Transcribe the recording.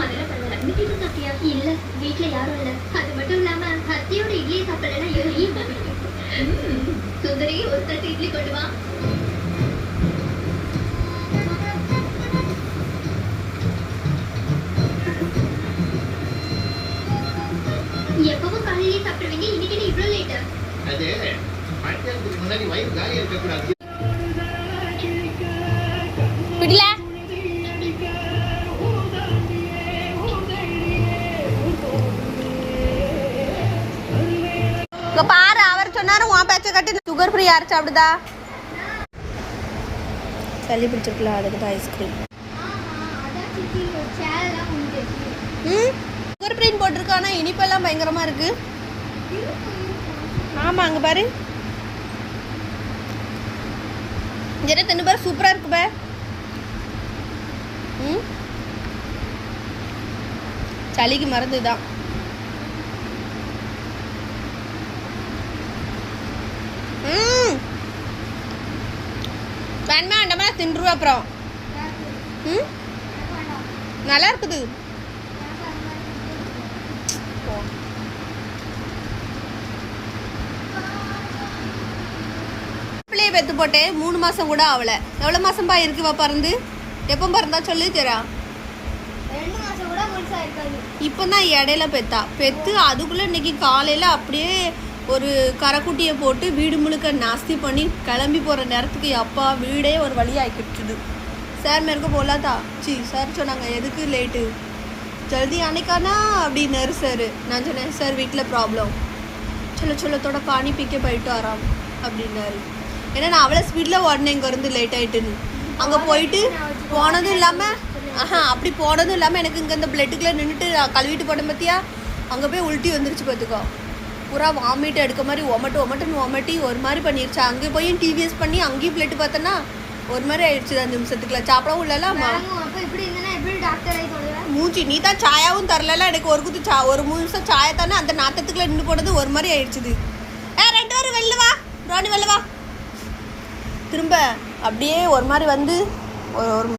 அதெல்லாம் பரவாயில்ல. இன்னைக்கு இது சாப்பிட்டியா? இல்ல, வீட்டுல யாரும் இல்ல. அது மட்டும் இல்லாம அத்தையோட இட்லியை சாப்பிடலன்னா சுந்தரி ஒரு தட்டு இட்லி கொண்டு வா. எப்பவும் காலையிலேயே சாப்பிடுவீங்க, இன்னைக்கு இவ்வளவு லேட்டா? அது மத்தியானத்துக்கு முன்னாடி வயிறு காலியா இருக்க கூடாது. பிடில இங்க பாரு, அவர் சொன்னாரு உன் பேச்ச கட்டி சுகர் ஃப்ரீ யாரு சாப்பிடுதா? சளி பிடிச்சிருக்கல, அதுக்கு தான் ஐஸ்கிரீம். சுகர் ஃப்ரீன்னு போட்டிருக்கானா இனிப்பெல்லாம் பயங்கரமா இருக்கு. ஆமா, அங்க பாரு, ஜெர தின்னு பாரு, சூப்பரா இருக்கு பே. சளிக்கு மருந்து தான். வேணுமா வேண்டாமா தின்றுவா அப்புறம். நல்லா இருக்குது. பிள்ளைய பெத்து போட்டு 3 மாசம் கூட ஆகல. எவ்வளவு மாசம்பா இருக்குவா பறந்து? எப்போ பறந்தா சொல்லி தரா? 2 மாசம் கூட முழுசா இருக்காது. இப்போதான் இடையில பெத்து அதுக்குள்ள இன்னைக்கு காலையில அப்படியே ஒரு கரைக்குட்டியை போட்டு வீடு முழுக்க நாஸ்தி பண்ணி கிளம்பி போகிற நேரத்துக்கு அப்பா வீடே ஒரு வழி ஆக்கிடுச்சுது. சார் மேற்கு போகலாதா? சார் சொன்னாங்க எதுக்கு லேட்டு, ஜல்தி அன்னைக்கானா அப்படின்னாரு சார். நான் சொன்னேன் சார் வீட்டில் ப்ராப்ளம், சொல்லத்தோட பானி பிக்க போயிட்டு வராம் அப்படின்னாரு. ஏன்னா நான் அவ்வளோ ஸ்பீடில் உடனே இங்கே இருந்து லேட் ஆகிட்டுன்னு அங்கே போயிட்டு போனதும் இல்லாமல் அப்படி போனதும் இல்லாமல் எனக்கு இங்கே இந்த பிளட்டுக்குள்ளே நின்றுட்டு கழுவிட்டு போட்டேன் பார்த்தியா, அங்கே போய் உள்ட்டி வந்துருச்சு பார்த்துக்கோ. பூரா வாமிட்டு எடுக்க மாதிரி ஒமட்டி ஒரு மாதிரி பண்ணிருச்சு. அங்கே போய் டிவிஎஸ் பண்ணி அங்கேயும் பிளேட்டு பார்த்தோன்னா ஒரு மாதிரி ஆயிடுச்சு. 5 நிமிஷத்துக்குள்ள சாப்பிடவும் இல்லைல்ல. மூச்சு நீ தான் சாயாவும் தரல எனக்கு. ஒரு குத்து ஒரு 3 நிமிஷம் சாயா தானே அந்த நாட்டத்துக்குள்ள நின்று போனது ஒரு மாதிரி ஆயிடுச்சுது. 2 பேரும் வெளில வா, ரோனி வெளில வா. திரும்ப அப்படியே ஒரு மாதிரி வந்து ஒரு